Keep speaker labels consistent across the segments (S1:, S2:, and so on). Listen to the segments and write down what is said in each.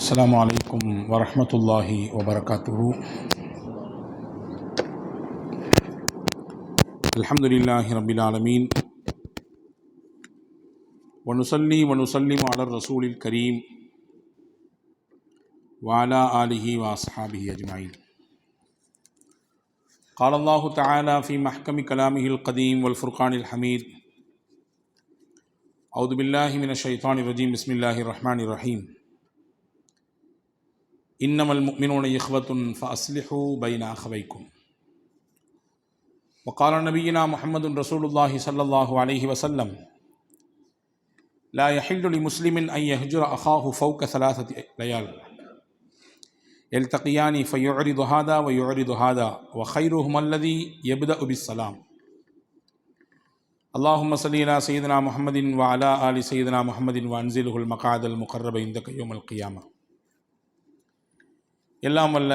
S1: السلام عليكم ورحمة الله وبركاته. الحمد لله رب العالمين ونصلي ونسلم على الرسول الكريم وعلى آله وأصحابه أجمعين. قال الله تعالى في محكم كلامه القديم والفرقان الحميد: أعوذ بالله من الشيطان الرجيم. بسم الله الرحمن الرحيم. إنما المؤمنون إخوة فأصلحوا بين أخويكم. وقال نبينا محمد رسول الله صلى الله عليه وسلم: لا يحل لمسلم أن يهجر أخاه فوق 3 ليال يلتقيان فيعرض هذا ويعرض هذا وخيرهما الذي يبدأ بالسلام. اللهم صل على سيدنا محمد وعلى آل سيدنا محمد وأنزله المقعد المقرب عندك يوم القيامة. எல்லாம் வல்ல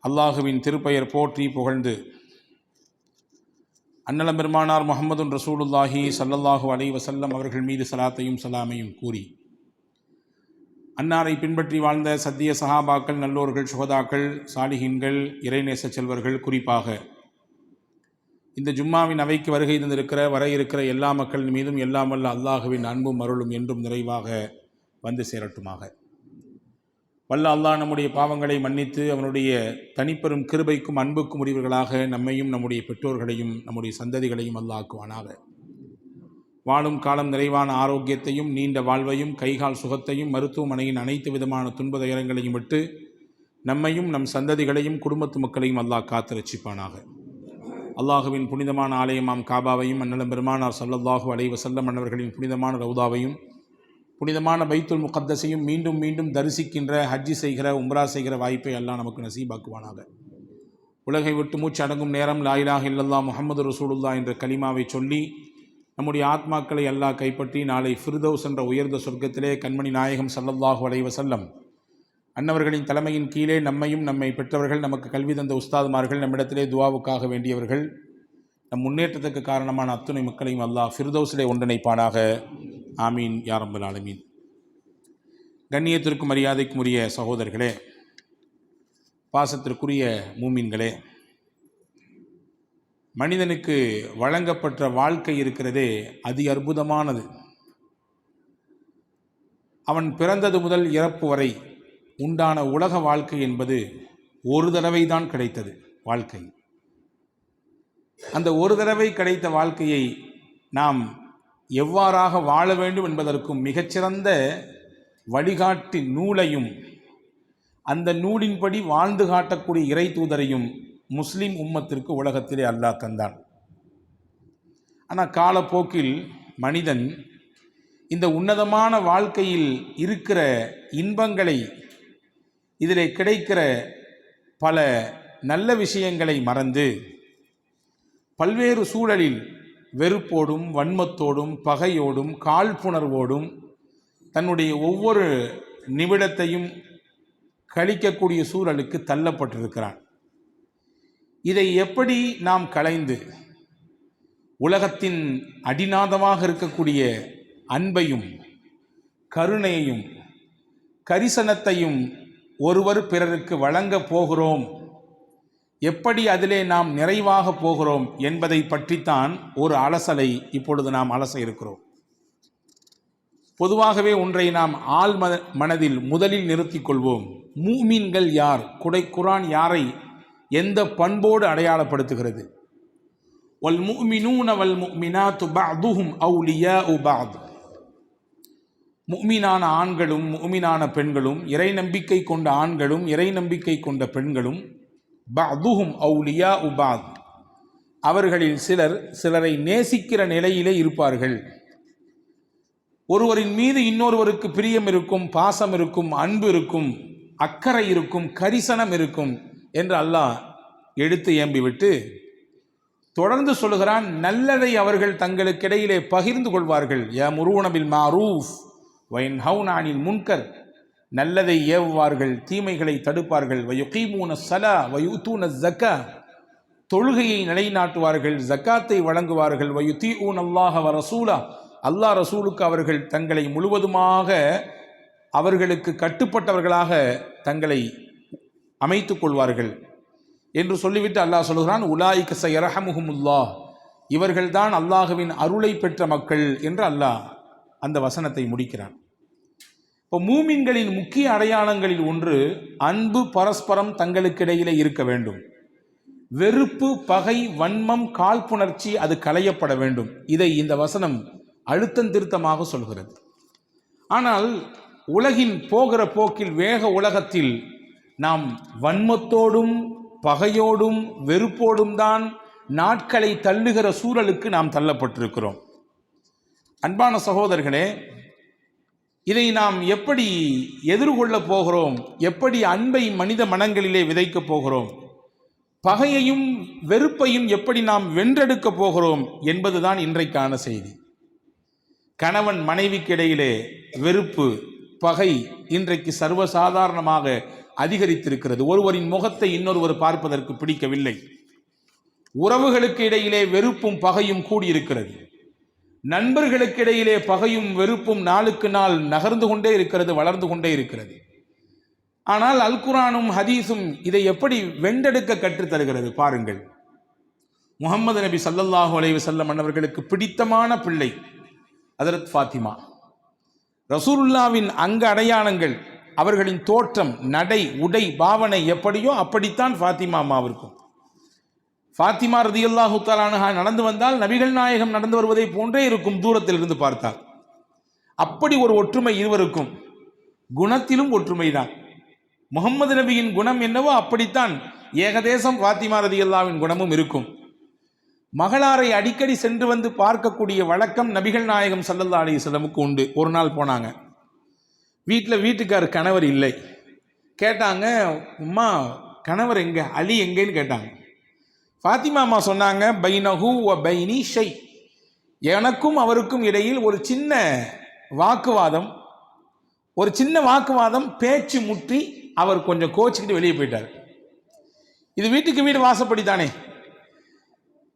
S1: அல்லாஹுவின் திருப்பெயர் போற்றி புகழ்ந்து அன்னலம் பெருமானார் முஹம்மதுன் ரசூலுல்லாஹி ஸல்லல்லாஹு அலைஹி வஸல்லம் அவர்கள் மீது ஸலாத்தையும் ஸலாமையும் கூறி அன்னாரை பின்பற்றி வாழ்ந்த சத்திய சஹாபாக்கள், நல்லோர்கள், சுஹதாக்கள், சாலிஹீன்கள், இறைநேச செல்வர்கள், குறிப்பாக இந்த ஜும்மாவின் அவைக்கு வருகை தந்திருக்கிற வர இருக்கிற எல்லா மக்களின் மீதும் எல்லாம் வல்ல அல்லாஹுவின் அன்பும் அருளும் என்றும் நிறைவாக வந்து சேரட்டுமாக. வல்ல அல்லாஹ் நம்முடைய பாவங்களை மன்னித்து அவனுடைய தனிப்பெரும் கிருபைக்கும் அன்புக்கும் உரியவர்களாக நம்மையும் நம்முடைய பெற்றோர்களையும் நம்முடைய சந்ததிகளையும் அல்லாஹ் ஆக்குவானாக. வாழும் காலம் நிறைவான ஆரோக்கியத்தையும் நீண்ட வாழ்வையும் கைகால் சுகத்தையும் மருத்துவமனையின் அனைத்து விதமான துன்ப துயரங்களையும் விட்டு நம்மையும் நம் சந்ததிகளையும் குடும்பத்து மக்களையும் அல்லாஹ் காத்து ரட்சிப்பானாக. அல்லாஹுவின் புனிதமான ஆலயமாம் காபாவையும் அன்னலம் பெருமானார் ஸல்லல்லாஹு அலைஹி வஸல்லம் அன்னவர்களின் புனிதமான ரவுதாவையும் புனிதமான பைத்துல் முகத்தஸையும் மீண்டும் மீண்டும் தரிசிக்கின்ற, ஹஜ்ஜி செய்கிற, உம்ரா செய்கிற வாய்ப்பை அல்லாஹ் நமக்கு நசீபாக்குவானாக. உலகை விட்டு மூச்சு அடங்கும் நேரம் லா இலாஹ இல்லல்லாஹ் முஹம்மது ரசூலுல்லாஹ் என்ற கலிமாவை சொல்லி நம்முடைய ஆத்மாக்களை அல்லாஹ் கைப்பற்றி நாளை ஃபிர்தௌஸ் என்ற உயர்ந்த சொர்க்கத்திலே கண்மணி நாயகம் ஸல்லல்லாஹு அலைஹி வஸல்லம் அன்னவர்களின் தலைமையின் கீழே நம்மையும் நம்மை பெற்றவர்கள், நமக்கு கல்வி தந்த உஸ்தாதுமார்கள், நம்மிடத்திலே துவாவுக்காக வேண்டியவர்கள், நம் முன்னேற்றத்துக்கு காரணமான அத்துணை மக்களையும் அல்லாஹ் ஃபிர்தௌஸிலே ஒன்றிணைப்பானாக. ஆமீன் யா ரப்பல் ஆலமீன். கண்ணியத்திற்கும் மரியாதைக்கும் உரிய சகோதரர்களே, பாசத்திற்குரிய மூமின்களே, மனிதனுக்கு வழங்கப்பட்ட வாழ்க்கை இருக்கிறதே அதி அற்புதமானது. அவன் பிறந்தது முதல் இறப்பு வரை உண்டான உலக வாழ்க்கை என்பது ஒரு தடவை தான் கிடைத்தது வாழ்க்கை. அந்த ஒரு தடவை கிடைத்த வாழ்க்கையை நாம் எவ்வாறாக வாழ வேண்டும் என்பதற்கும் மிகச்சிறந்த வழிகாட்டி நூலையும் அந்த நூலின்படி வாழ்ந்து காட்டக்கூடிய இறை தூதரையும் முஸ்லிம் உம்மத்திற்கு உலகத்திலே அல்லாஹ் தந்தான். ஆனால் காலப்போக்கில் மனிதன் இந்த உன்னதமான வாழ்க்கையில் இருக்கிற இன்பங்களை, இதிலே கிடைக்கிற பல நல்ல விஷயங்களை மறந்து பல்வேறு சூழலில் வெறுப்போடும் வன்மத்தோடும் பகையோடும் காழ்ப்புணர்வோடும் தன்னுடைய ஒவ்வொரு நிமிடத்தையும் கழிக்கக்கூடிய சூழலுக்கு தள்ளப்பட்டிருக்கிறான். இதை எப்படி நாம் களைந்து உலகத்தின் அடிநாதமாக இருக்கக்கூடிய அன்பையும் கருணையையும் கரிசனத்தையும் ஒருவர் பிறருக்கு வழங்கப் போகிறோம், எப்படி அதிலே நாம் நிறைவாக போகிறோம் என்பதை பற்றித்தான் ஒரு அலசலை இப்பொழுது நாம் அலச இருக்கிறோம். பொதுவாகவே ஒன்றை நாம் ஆள் மனதில் முதலில் நிறுத்திக் கொள்வோம். மூமின்கள் யார்? குர்ஆன் யாரை எந்த பண்போடு அடையாளப்படுத்துகிறது? வல் முஃமினூன வல் முஃமினாத்து பஅதுஹும் அவுலியாஉ பஅத். முஃமினான ஆண்களும் முஃமினான பெண்களும், இறை நம்பிக்கை கொண்ட ஆண்களும் இறை நம்பிக்கை கொண்ட பெண்களும் பஅதுஹும் அவுலியாஉ பஅத், அவர்களில் சிலர் சிலரை நேசிக்கிற நிலையிலே இருப்பார்கள். ஒருவரின் மீது இன்னொருவருக்கு பிரியம் இருக்கும், பாசம் இருக்கும், அன்பு இருக்கும், அக்கறை இருக்கும், கரிசனம் இருக்கும் என்று அல்லாஹ் எடுத்து ஏம்பிவிட்டு தொடர்ந்து சொல்லுகிறான், நல்லதை அவர்கள் தங்களுக்கிடையிலே பகிர்ந்து கொள்வார்கள். யமுரூன பில் மஅரூஃப் வ யன்ஹவுன அனில் முன்கர், நல்லதை ஏவுவார்கள், தீமைகளை தடுப்பார்கள். வயுகீமூன ஸலா வயுத்தூன ஸக்கா, தொழுகையை நிலைநாட்டுவார்கள், ஜக்காத்தை வழங்குவார்கள். வயுதீஊன அல்லாஹ வ ரசூலா, அல்லாஹ் ரசூலுக்கு அவர்கள் தங்களை முழுவதுமாக அவர்களுக்கு கட்டுப்பட்டவர்களாக தங்களை அமைத்துக் கொள்வார்கள் என்று சொல்லிவிட்டு அல்லாஹ் சொல்கிறான், உலாயிக ஸயர்ஹமுஹுமுல்லாஹ், இவர்கள்தான் அல்லாஹுவின் அருளை பெற்ற மக்கள் என்று அல்லாஹ் அந்த வசனத்தை முடிக்கிறான். இப்போ மூமின்களின் முக்கிய அடையாளங்களில் ஒன்று அன்பு பரஸ்பரம் தங்களுக்கிடையிலே இருக்க வேண்டும். வெறுப்பு, பகை, வன்மம், காழ்ப்புணர்ச்சி அது களையப்பட வேண்டும். இதை இந்த வசனம் அழுத்தந்திருத்தமாக சொல்கிறது. ஆனால் உலகின் போகிற போக்கில், வேக உலகத்தில் நாம் வன்மத்தோடும் பகையோடும் வெறுப்போடும் தான் நாட்களை தள்ளுகிற சூழலுக்கு நாம் தள்ளப்பட்டிருக்கிறோம். அன்பான சகோதரர்களே, இதை நாம் எப்படி எதிர்கொள்ளப் போகிறோம்? எப்படி அன்பை மனித மனங்களிலே விதைக்கப் போகிறோம்? பகையையும் வெறுப்பையும் எப்படி நாம் வென்றெடுக்கப் போகிறோம் என்பதுதான் இன்றைக்கான செய்தி. கணவன் மனைவிக்கு இடையிலே வெறுப்பு, பகை இன்றைக்கு சர்வசாதாரணமாக அதிகரித்திருக்கிறது. ஒருவரின் முகத்தை இன்னொருவர் பார்ப்பதற்கு பிடிக்கவில்லை. உறவுகளுக்கு இடையிலே வெறுப்பும் பகையும் கூடியிருக்கிறது. நண்பர்களுக்கு இடையிலே பகையும் வெறுப்பும் நாளுக்கு நாள் நகர்ந்து கொண்டே இருக்கிறது, வளர்ந்து கொண்டே இருக்கிறது. ஆனால் அல் குர்ஆனும் ஹதீஸும் இதை எப்படி வென்றெடுக்க கற்றுத்தருகிறது பாருங்கள். முஹம்மது நபி ஸல்லல்லாஹு அலைஹி வஸல்லம் அவர்களுக்கு பிடித்தமான பிள்ளை ஹஜ்ரத் ஃபாத்திமா. ரசூலுல்லாவின் அங்க அடையாளங்கள், அவர்களின் தோற்றம், நடை, உடை, பாவனை எப்படியோ அப்படித்தான் ஃபாத்திமா அம்மாவிற்கும். ஃபாத்திமா ரதியல்லாஹு தஆலா அன்ஹா நடந்து வந்தால் நபிகள் நாயகம் நடந்து வருவதை போன்றே இருக்கும் தூரத்தில் இருந்து பார்த்தால். அப்படி ஒரு ஒற்றுமை இருவருக்கும். குணத்திலும் ஒற்றுமைதான். முகம்மது நபியின் குணம் என்னவோ அப்படித்தான் ஏகதேசம் ஃபாத்திமா ரதியல்லாஹுவின் குணமும் இருக்கும். மகளாரை அடிக்கடி சென்று வந்து பார்க்கக்கூடிய வழக்கம் நபிகள் நாயகம் ஸல்லல்லாஹு அலைஹி வஸல்லமுக்கு உண்டு. ஒரு நாள் போனாங்க, வீட்டுக்கார் கணவர் இல்லை. கேட்டாங்க, உம்மா கணவர் எங்க, அலி எங்கேன்னு கேட்டாங்க. ஃபாத்திமா அம்மா சொன்னாங்க, பைனஹு வ பைனி ஷை, எனக்கும் அவருக்கும் இடையில் ஒரு சின்ன வாக்குவாதம், பேச்சு முற்றி அவர் கொஞ்சம் கோச்சிக்கிட்டு வெளியே போயிட்டார். இது வீட்டுக்கு வீடு வாசப்படித்தானே.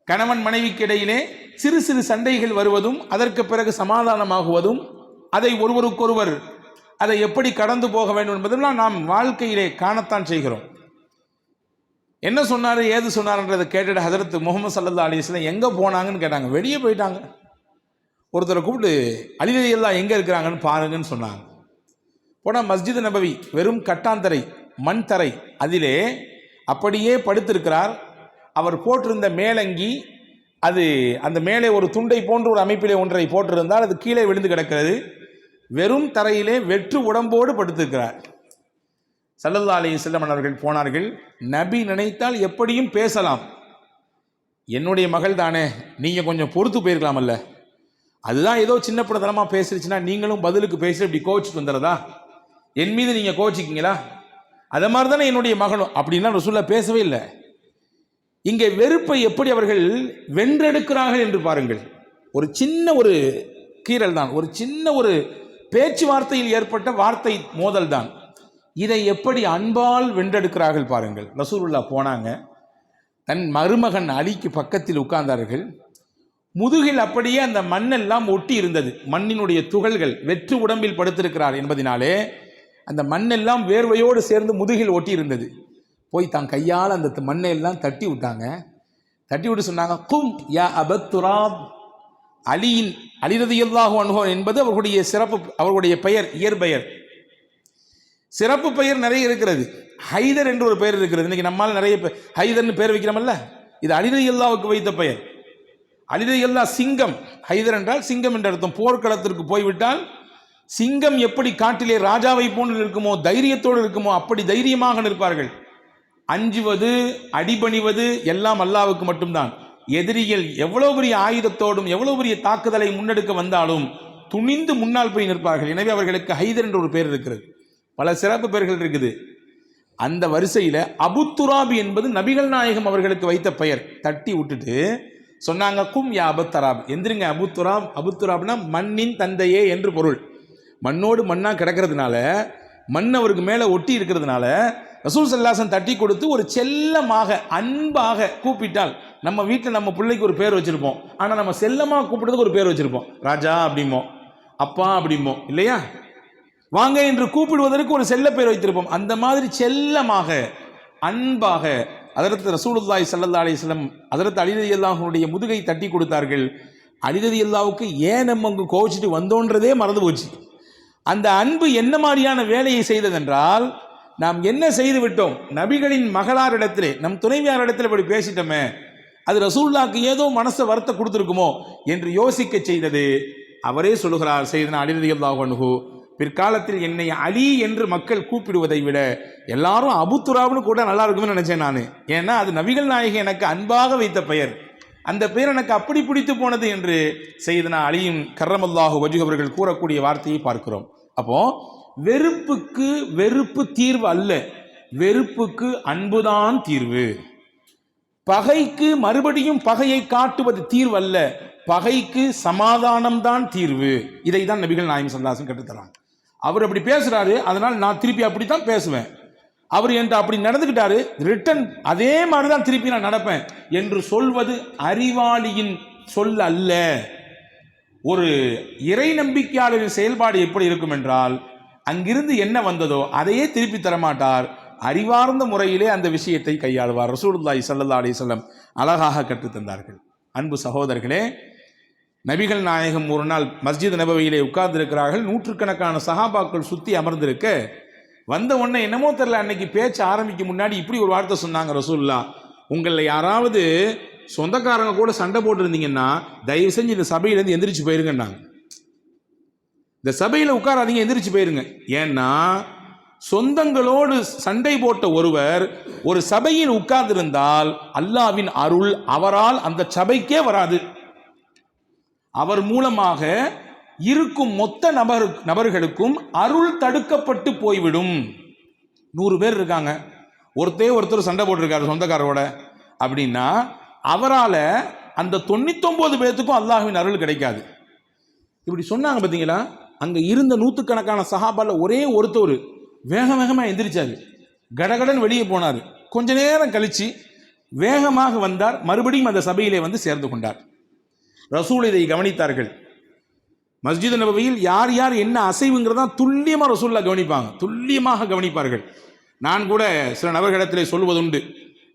S1: கணவன் மனைவிக்கு இடையிலே சிறு சிறு சண்டைகள் வருவதும் அதற்கு பிறகு சமாதானமாகுவதும், அதை ஒருவருக்கொருவர் அதை எப்படி கடந்து போக வேண்டும் என்பதெல்லாம் நாம் வாழ்க்கையிலே காணத்தான் செய்கிறோம். என்ன சொன்னார், ஏது சொன்னார்ன்றதை கேட்டுட்டு ஹஜரத் முஹம்மது ஸல்லல்லாஹு அலைஹி வஸல்லம் எங்கே போனாங்கன்னு கேட்டாங்க. வெளியே போயிட்டாங்க. ஒருத்தரை கூப்பிட்டு அலி ரலியல்லாஹு எங்கே இருக்கிறாங்கன்னு பாருங்கன்னு சொன்னாங்க. போனால் மஸ்ஜித் நபவி வெறும் கட்டாந்தரை, மண் தரை, அதிலே அப்படியே படுத்திருக்கிறார். அவர் போட்டிருந்த மேலங்கி, அது அந்த மேலே ஒரு துண்டை போன்ற ஒரு அமைப்பிலே ஒன்றை போட்டிருந்தால் அது கீழே விழுந்து கிடக்கிறது. வெறும் தரையிலே வெற்று உடம்போடு படுத்திருக்கிறார். ஸல்லல்லாஹு அலைஹி வஸல்லம் அவர்கள் போனார்கள். நபி நினைத்தால் எப்படியும் பேசலாம். என்னுடைய மகள் தானே, நீங்கள் கொஞ்சம் பொறுத்து போயிருக்கலாமல்ல, அதுதான் ஏதோ சின்ன பிள்ளைத்தனமாக பேசிருச்சுன்னா நீங்களும் பதிலுக்கு பேசி இப்படி கோச்சிட்டு வந்துடுறதா, என் மீது நீங்கள் கோச்சிக்கிங்களா, அதை மாதிரி தானே என்னுடைய மகளும் அப்படின்னா ரசூலுல்லாஹ் பேசவே இல்லை. இங்கே வெறுப்பை எப்படி அவர்கள் வென்றெடுக்கிறார்கள் என்று பாருங்கள். ஒரு சின்ன ஒரு கீறல் தான், ஒரு சின்ன ஒரு பேச்சுவார்த்தையில் ஏற்பட்ட வார்த்தை மோதல் தான். இதை எப்படி அன்பால் வென்றெடுக்கிறார்கள் பாருங்கள். ரசூலுல்லாஹ் போனாங்க, தன் மருமகன் அலிக்கு பக்கத்தில் உட்கார்ந்தார்கள். முதுகில் அப்படியே அந்த மண்ணெல்லாம் ஒட்டி இருந்தது. மண்ணினுடைய துகள்கள், வெற்று உடம்பில் படுத்திருக்கிறார் என்பதினாலே அந்த மண்ணெல்லாம் வேர்வையோடு சேர்ந்து முதுகில் ஒட்டி இருந்தது. போய் தான் கையால் அந்த மண்ணை எல்லாம் தட்டி விட்டாங்க. தட்டி விட்டு சொன்னாங்க, கும் யா அபத் துராப். அலி ரலியல்லாஹு அன்ஹு என்பது அவர்களுடைய சிறப்பு, அவர்களுடைய பெயர், இயற்பெயர். சிறப்பு பெயர் நிறைய இருக்கிறது. ஹைதர் என்று ஒரு பெயர் இருக்கிறது. இன்னைக்கு நம்மால் நிறைய ஹைதர்னு பெயர் வைக்கிறோமல்ல, இது அலி ரலியல்லாஹுக்கு வைத்த பெயர். அலி ரலியல்லாஹு சிங்கம், ஹைதர் என்றால் சிங்கம் என்ற அர்த்தம். போர்க்களத்திற்கு போய்விட்டால் சிங்கம் எப்படி காட்டிலே ராஜாவை போன்று இருக்குமோ, தைரியத்தோடு இருக்குமோ, அப்படி தைரியமாக நிற்பார்கள். அஞ்சுவது, அடிபணிவது எல்லாம் அல்லாஹ்வுக்கு மட்டும்தான். எதிரிகள் எவ்வளவு பெரிய ஆயுதத்தோடும் எவ்வளவு பெரிய தாக்குதலை முன்னெடுக்க வந்தாலும் துணிந்து முன்னால் போய் நிற்பார்கள். எனவே அவர்களுக்கு ஹைதர் என்ற ஒரு பெயர் இருக்கிறது. பல சிறப்பு பெயர்கள் இருக்குது. அந்த வரிசையில் அபு துராப் என்பது நபிகள் நாயகம் அவர்களுக்கு வைத்த பெயர். தட்டி விட்டுட்டு சொன்னாங்க, கும் யா அபு தராப், எந்திரிங்க அபு துராப். அபு துராப்னா மண்ணின் தந்தையே என்று பொருள். மண்ணோடு மண்ணாக கிடக்கிறதுனால, மண் அவருக்கு மேலே ஒட்டி இருக்கிறதுனால ரசூல் ஸல்லல்லாஹு அலைஹி வஸல்லம் தட்டி கொடுத்து ஒரு செல்லமாக அன்பாக கூப்பிட்டால், நம்ம வீட்டில் நம்ம பிள்ளைக்கு ஒரு பேர் வச்சுருப்போம், ஆனால் நம்ம செல்லமாக கூப்பிடுறதுக்கு ஒரு பேர் வச்சுருப்போம். ராஜா அப்படிமோ, அப்பா அப்படிமோ, இல்லையா? வாங்க என்று கூப்பிடுவதற்கு ஒரு செல்ல பேர் வைத்திருப்போம். அந்த மாதிரி செல்லமாக அன்பாக ஹஜ்ரத் ரசூலுல்லாஹி ஸல்லல்லாஹு அலைஹி வஸல்லம் ஹஜ்ரத் அலி ரலியல்லாஹு அன்ஹுடைய முதுகை தட்டி கொடுத்தார்கள். அலி ரலியல்லாஹுக்கு ஏன் நம்ம அங்கு கோவிச்சிட்டு வந்தோன்றதே மறந்து போச்சு. அந்த அன்பு என்ன மாதிரியான வேலையை செய்ததென்றால், நாம் என்ன செய்து விட்டோம், நபிகளின் மகளாரிடத்திலே நம் துணைவியாரிடத்தில் இப்படி பேசிட்டோமே, அது ரசூலுல்லாஹ்க்கு ஏதோ மனசை வருத்த கொடுத்துருக்குமோ என்று யோசிக்க செய்தது. அவரே சொல்லுகிறார், சையதுனா அலி ரலியல்லாஹு அன்ஹு, பிற்காலத்தில் என்னை அலி என்று மக்கள் கூப்பிடுவதை விட எல்லாரும் அபுத்துராப்னு கூட நல்லா இருக்கும்னு நினைச்சேன் நான். ஏன்னா அது நபிகள் நாயகம் எனக்கு அன்பாக வைத்த பெயர், அந்த பெயர் எனக்கு அப்படி பிடித்து போனது என்று சையதுனா அலியும் கர்ரமல்லாஹு வஜ்ஹு அவர்கள் கூறக்கூடிய வார்த்தையை பார்க்கிறோம். அப்போ வெறுப்புக்கு வெறுப்பு தீர்வு அல்ல, வெறுப்புக்கு அன்புதான் தீர்வு. பகைக்கு மறுபடியும் பகையை காட்டுவது தீர்வு அல்ல, பகைக்கு சமாதானம் தான் தீர்வு. இதை தான் நபிகள் நாயகம் ஸல்லல்லாஹு அலைஹி வஸல்லம் கற்றுத்தராங்க. அவர் அப்படி பேசுறாரு, அதனால் நான் திருப்பி அப்படித்தான் பேசுவேன். அவர் என்று அப்படி நடந்துக்கிட்டாரு, ரிட்டன் அதே மாதிரி தான் திருப்பி நான் நடப்பேன் என்று சொல்வது அறிவாளியின் சொல் அல்ல. ஒரு இறை நம்பிக்கையாளரின் செயல்பாடு எப்படி இருக்கும் என்றால், அங்கிருந்து என்ன வந்ததோ அதையே திருப்பி தரமாட்டார், அறிவார்ந்த முறையிலே அந்த விஷயத்தை கையாளுவார். ரசூலுல்லாஹி ஸல்லல்லாஹு அலைஹி வஸல்லம் அழகாக கற்றுத்தந்தார்கள். அன்பு சகோதரர்களே, நபிகள் நாயகம் ஒரு நாள் மஸ்ஜித் நபவியிலே உட்கார்ந்திருக்கிறார்கள். நூற்றுக்கணக்கான சஹாபாக்கள் சுற்றி அமர்ந்திருக்க, வந்த உடனே என்னமோ தெரியல, அன்னைக்கு பேச்சு ஆரம்பிக்க முன்னாடி இப்படி ஒரு வார்த்தை சொன்னாங்க ரசூலுல்லாஹ், உங்களில் யாராவது சொந்தக்காரங்க கூட சண்டை போட்டு இருந்தீங்கன்னா தயவு செஞ்சு இந்த சபையிலேருந்து எந்திரிச்சு போயிருங்கன்னாங்க. இந்த சபையில் உட்காராதீங்க, எந்திரிச்சு போயிருங்க. ஏன்னா சொந்தங்களோடு சண்டை போட்ட ஒருவர் ஒரு சபையில் உட்கார்ந்திருந்தால் அல்லாஹ்வின் அருள் அவரால் அந்த சபைக்கே வராது. அவர் மூலமாக இருக்கும் மொத்த நபர்களுக்கும் அருள் தடுக்கப்பட்டு போய்விடும். 100 பேர் இருக்காங்க, ஒருத்தர் சண்டை போட்டிருக்காரு சொந்தக்காரோட அப்படின்னா அவரால் அந்த 99 பேர்த்துக்கும் அல்லாஹ்வின் அருள் கிடைக்காது. இப்படி சொன்னாங்க பார்த்தீங்களா. அங்கே இருந்த நூற்றுக்கணக்கான சஹாபால ஒரே ஒருத்தர் வேகமாக எந்திரிச்சாரு, கடகடன் வெளியே போனார். கொஞ்ச நேரம் கழிச்சு வேகமாக வந்தார், மறுபடியும் அந்த சபையிலே வந்து சேர்ந்து கொண்டார். ரசூல் இதை கவனித்தார்கள். மஸ்ஜித் நபவியில் யார் யார் என்ன அசைவுங்கிறதா துல்லியமாக ரசூலுல்லாஹ் கவனிப்பாங்க, துல்லியமாக கவனிப்பார்கள். நான் கூட சில நபர்களிடத்திலே சொல்வதுண்டு,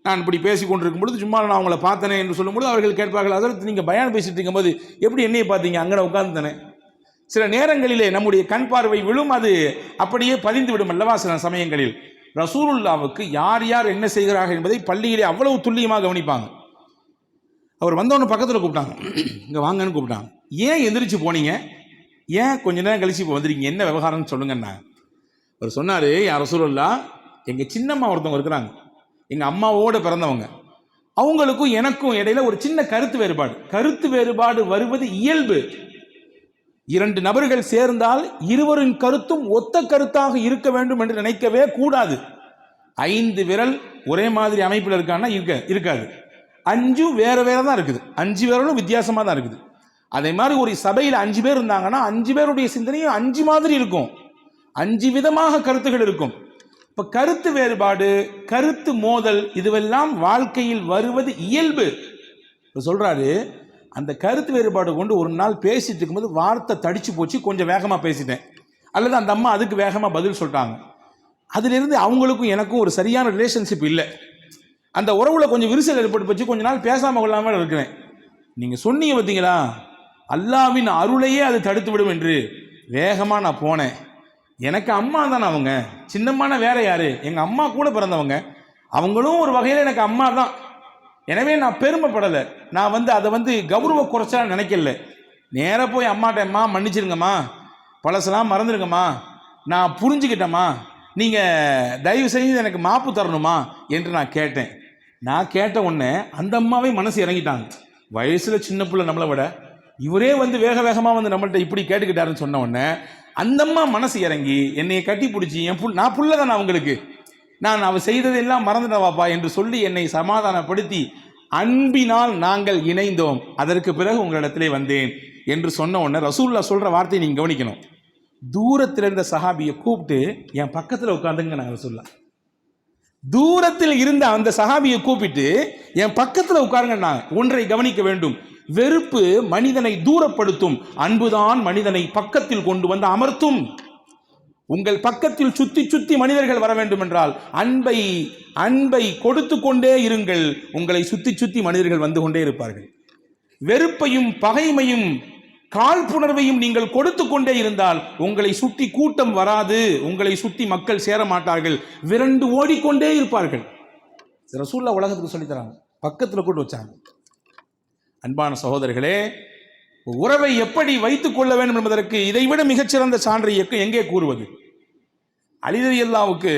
S1: நான் இப்படி பேசி கொண்டிருக்கும் பொழுது சும்மா நான் அவங்கள பார்த்தனே என்று சொல்லும்போது அவர்கள் கேட்பார்கள், அதற்கு நீங்கள் பயான் பேசிட்டு இருக்கும்போது எப்படி என்னையை பார்த்தீங்க, அங்கே உட்கார்ந்துதானே. சில நேரங்களிலே நம்முடைய கண் பார்வை விழும், அது அப்படியே பதிந்து விடும் அல்லவா. சில சமயங்களில் ரசூலுல்லாவுக்கு யார் யார் என்ன செய்கிறார்கள் என்பதை பள்ளியிலே அவ்வளவு துல்லியமாக கவனிப்பாங்க. அவர் வந்தவொன்னு பக்கத்தில் கூப்பிட்டாங்க, இங்கே வாங்கன்னு கூப்பிட்டாங்க. ஏன் எந்திரிச்சு போனீங்க, ஏன் கொஞ்ச நேரம் கழிச்சு இப்போ வந்துருக்கீங்க, என்ன விவகாரம்னு சொல்லுங்கண்ணா. அவர் சொன்னார், யார் ரசூலுல்லாஹ், எங்கள் சின்னம்மா ஒருத்தவங்க இருக்கிறாங்க, எங்கள் அம்மாவோடு பிறந்தவங்க, அவங்களுக்கும் எனக்கும் இடையில ஒரு சின்ன கருத்து வேறுபாடு வருவது இயல்பு. 2 நபர்கள் சேர்ந்தால் இருவரின் கருத்தும் ஒத்த கருத்தாக இருக்க வேண்டும் என்று நினைக்கவே கூடாது. 5 விரல் ஒரே மாதிரி அமைப்பில் இருக்கான்னா இருக்காது, 5 வேற தான் இருக்குது, 5 விரலும் வித்தியாசமாக தான் இருக்குது. அதே மாதிரி ஒரு சபையில் 5 பேர் இருந்தாங்கன்னா 5 பேருடைய சிந்தனையும் 5 மாதிரி இருக்கும், 5 விதமாக கருத்துகள் இருக்கும். இப்போ கருத்து வேறுபாடு, கருத்து மோதல், இதுவெல்லாம் வாழ்க்கையில் வருவது இயல்பு. சொல்றாரு, அந்த கருத்து வேறுபாடு கொண்டு ஒரு நாள் பேசிட்டு இருக்கும்போது வார்த்தை தடிச்சு போச்சு, கொஞ்சம் வேகமாக பேசிட்டேன், அல்லது அந்த அம்மா அதுக்கு வேகமாக பதில் சொல்லிட்டாங்க. அதிலிருந்து அவங்களுக்கும் எனக்கும் ஒரு சரியான ரிலேஷன்ஷிப் இல்லை, அந்த உறவுல கொஞ்சம் விரிசல் ஏற்பட்டு போச்சு, கொஞ்ச நாள் பேசாமல் கொள்ளாமல் இருக்கிறேன். நீங்கள் சொன்னீங்க பார்த்தீங்களா, அல்லாஹ்வின் அருளையே அது தடுத்து விடும் என்று வேகமாக நான் போனேன். எனக்கு அம்மா தானே அவங்க, சின்னம்மான வேற யாரு, எங்கள் அம்மா கூட பிறந்தவங்க, அவங்களும் ஒரு வகையில் எனக்கு அம்மா தான். எனவே நான் பெருமைப்படலை, நான் அதை கௌரவ குறைச்சா நினைக்கல. நேராக போய் அம்மாட்ட, அம்மா மன்னிச்சிருங்கம்மா, பழசெல்லாம் மறந்துடுங்கம்மா, நான் புரிஞ்சுக்கிட்டேம்மா, நீங்கள் தயவு செஞ்சு எனக்கு மாப்பு தரணுமா என்று நான் கேட்டேன். நான் கேட்ட உடனே அந்த அம்மாவே மனசு இறங்கிட்டாங்க. வயசில் சின்ன பிள்ளை நம்மளை விட, இவரே வேக வேகமாக நம்மள்கிட்ட இப்படி கேட்டுக்கிட்டாருன்னு சொன்ன உடனே அந்த அம்மா மனசு இறங்கி என்னை கட்டி பிடிச்சி, நான் புள்ள தானே அவங்களுக்கு, நான் அவ செய்ததெல்லாம் மறந்துடவாப்பா என்று சொல்லி என்னை சமாதானப்படுத்தி அன்பினால் நாங்கள் இணைந்தோம், அதற்கு பிறகு உங்களிடத்திலே வந்தேன் என்று சொன்ன உடனே ரசூலுல்லாஹ் சொல்கிற வார்த்தையை நீங்கள் கவனிக்கணும். தூரத்தில் இருந்த சஹாபியை கூப்பிட்டு என் பக்கத்தில் உட்காந்துங்க, நாங்கள் சொல்லலாம். தூரத்தில் இருந்த அந்த சஹாபியை கூப்பிட்டு என் பக்கத்தில் உட்காருங்க. ஒன்றை கவனிக்க வேண்டும், வெறுப்பு மனிதனை தூரப்படுத்தும், அன்புதான் மனிதனை பக்கத்தில் கொண்டு வந்து அமர்த்தும். உங்கள் பக்கத்தில் சுத்தி சுத்தி மனிதர்கள் வர வேண்டும் என்றால் அன்பை கொடுத்து கொண்டே இருங்கள். உங்களை சுத்தி சுத்தி மனிதர்கள் வந்து கொண்டே இருப்பார்கள். வெறுப்பையும் பகைமையும் காழ்ப்புணர்வையும் நீங்கள் கொடுத்து கொண்டே இருந்தால் உங்களை சுற்றி கூட்டம் வராது, உங்களை சுற்றி மக்கள் சேர மாட்டார்கள், விரண்டு ஓடிக்கொண்டே இருப்பார்கள். ரசூலுல்லாஹ் உலகத்துக்கு சொல்லித்தராங்க, பக்கத்தில் கூட்டு வச்சாங்க. அன்பான சகோதரர்களே, உறவை எப்படி வைத்துக் கொள்ள வேண்டும் என்பதற்கு இதைவிட மிகச்சிறந்த சான்று எங்கே கூறுவது? அலி ரலியல்லாஹுவுக்கு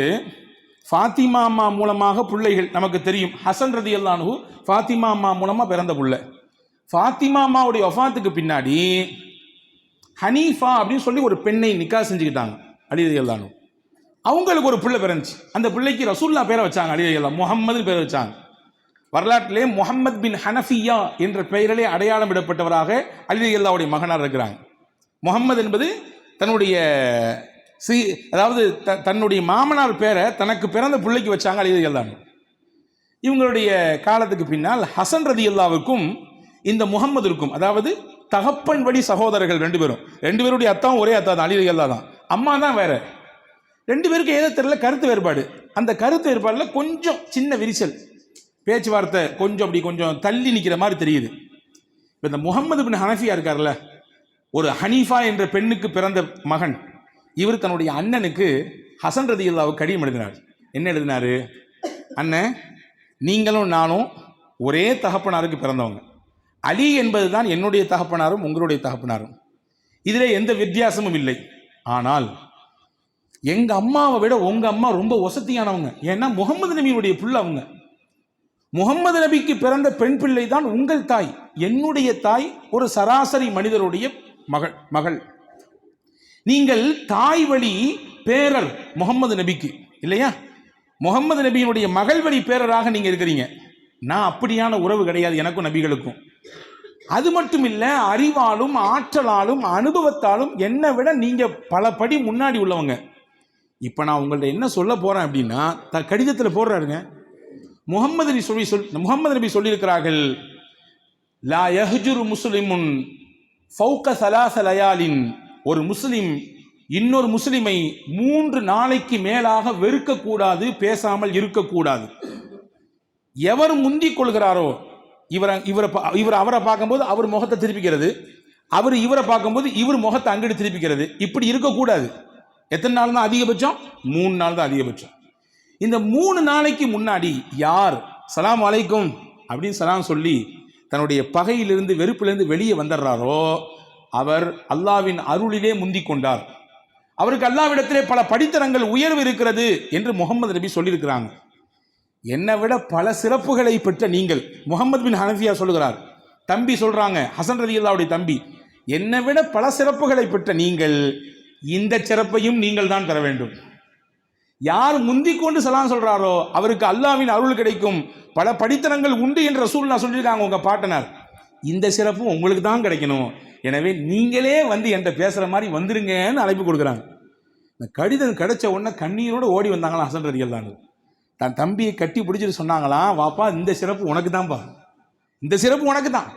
S1: ஃபாத்திமா அம்மா மூலமாக பிள்ளைகள் நமக்கு தெரியும். ஹசன் ரலியல்லாஹு அன்ஹு ஃபாத்திமா அம்மா மூலமாக பிறந்த பிள்ளை. ஃபாத்திமா அம்மாவுடைய வஃபாத்துக்கு பின்னாடி ஹனீஃபா அப்படின்னு சொல்லி ஒரு பெண்ணை நிக்கா செஞ்சுக்கிட்டாங்க அலி ரலியல்லாஹு அன்ஹு. அவங்களுக்கு ஒரு பிள்ளை பிறந்துச்சு. அந்த பிள்ளைக்கு ரசூலுல்லாஹ் பேரை வச்சாங்க, அலி ரலியல்லாஹு முஹம்மது பேரை வச்சாங்க. வரலாற்றிலே முஹம்மது பின் ஹனஃபியா என்ற பெயரிலே அடையாளம் விடப்பட்டவராக அலி ரலியல்லாஹுடைய மகனார் இருக்கிறாங்க. முஹம்மது என்பது தன்னுடைய அதாவது தன்னுடைய மாமனார் பேரை தனக்கு பிறந்த பிள்ளைக்கு வச்சாங்க அலி ரலியல்லாஹு அன்ஹு. இவங்களுடைய காலத்துக்கு பின்னால் ஹசன் ரலியல்லாஹுவுக்கும் இந்த முஹம்மது இருக்கும், அதாவது தகப்பன் வழி சகோதரர்கள் ரெண்டு பேருடைய அத்தாவும் ஒரே அத்தா தான், அலி ரலியல்லாஹு தான், அம்மா தான் வேற. ரெண்டு பேருக்கு ஏதோ தெரியல கருத்து வேறுபாடு. அந்த கருத்து வேறுபாடில் கொஞ்சம் சின்ன விரிசல், பேச்சுவார்த்தை கொஞ்சம் தள்ளி நிற்கிற மாதிரி தெரியுது. இப்போ இந்த முஹம்மது பின் ஹனஃபியா இருக்கார்ல, ஒரு ஹனீஃபா என்ற பெண்ணுக்கு பிறந்த மகன், இவர் தன்னுடைய அண்ணனுக்கு ஹசன் ரலியல்லாஹு கடிதம் எழுதினார். என்ன எழுதினார்? அண்ணன், நீங்களும் நானும் ஒரே தகப்பனாருக்கு பிறந்தவங்க. அலி என்பது தான் என்னுடைய தகப்பனாரும் உங்களுடைய தகப்பனாரும், இதில் எந்த வித்தியாசமும் இல்லை. ஆனால் எங்கள் அம்மாவை விட உங்கள் அம்மா ரொம்ப வசதியானவங்க. ஏன்னா முகமது நபியுடைய பிள்ளை அவங்க. முகமது நபிக்கு பிறந்த பெண் பிள்ளை தான் உங்கள் தாய். என்னுடைய தாய் ஒரு சராசரி மனிதருடைய மகள். நீங்கள் தாய் வழி பேரர் முகமது நபிக்கு இல்லையா? முகமது நபியினுடைய மகள் வழி பேரராக நீங்க இருக்கிறீங்க. நான் அப்படியான உறவு கிடையாது எனக்கும் நபிகளுக்கும். அது மட்டும் இல்ல, அறிவாலும் ஆற்றலாலும் அனுபவத்தாலும் என்னை விட நீங்க பல படி முன்னாடி உள்ளவங்க. இப்ப நான் உங்கள்ட்ட என்ன சொல்ல போறேன் அப்படின்னா, கடிதத்தில் போடுறாருங்க, முகமது நபி சொல்லியிருக்கிறார்கள், லா யஹ்ஜுரு முஸ்லிமுன் ஃபௌக ஸலாஸ லயாலின், ஒரு முஸ்லிம் இன்னொரு முஸ்லிமை 3 நாளைக்கு மேலாக வெறுக்கக்கூடாது, பேசாமல் இருக்கக்கூடாது. எவர் முந்திக் கொள்கிறாரோ, இவர் அவரை பார்க்கும்போது அவர் முகத்தை திருப்பிக்கிறது, அவர் இவரை பார்க்கும்போது இவர் முகத்தை அங்கிட்டு திருப்பிக்கிறது, இப்படி இருக்கக்கூடாது. எத்தனை நாள் தான் அதிகபட்சம்? 3 நாள் தான் அதிகபட்சம். இந்த 3 நாளைக்கு முன்னாடி யார் சலாம் அலைக்கும் அப்படின்னு சலாம் சொல்லி தன்னுடைய பகையிலிருந்து வெறுப்பிலிருந்து வெளியே வந்துடுறாரோ அவர் அல்லாவின் அருளிலே முந்திக் கொண்டார். அவருக்கு அல்லாவிடத்திலே பல படித்தரங்கள் உயர்வு இருக்கிறது என்று முகமது நபி சொல்லியிருக்கிறாங்க. என்னை விட பல சிறப்புகளை பெற்ற நீங்கள், முகமது பின் ஹனஃபியா சொல்லுகிறார், தம்பி சொல்றாங்க, ஹசன் ரலியல்லாஹுடைய தம்பி, என்னை விட பல சிறப்புகளை பெற்ற நீங்கள் இந்த சிறப்பையும் நீங்கள் தான் பெற வேண்டும். யார் முந்திக் கொண்டு சலாம் சொல்றாரோ அவருக்கு அல்லாவின் அருள் கிடைக்கும், பல படித்தரங்கள் உண்டு என்று ரசூலுல்லாஹ் சொல்லியிருக்காங்க உங்க பாட்டனார். இந்த சிறப்பும் உங்களுக்கு தான் கிடைக்கணும். எனவே நீங்களே வந்து என்கிட்ட பேசுற மாதிரி வந்துருங்கன்னு அழைப்பு கொடுக்குறாங்க. இந்த கடிதம் கிடைச்ச உடனே கண்ணீரோடு ஓடி வந்தாங்களா ஹசன் ரலியல்லாஹு அன்ஹு. தன் தம்பியை கட்டி பிடிச்சிட்டு சொன்னாங்களாம், வாப்பா இந்த சிறப்பு உனக்கு தான்ப்பா, இந்த சிறப்பு உனக்கு தான்.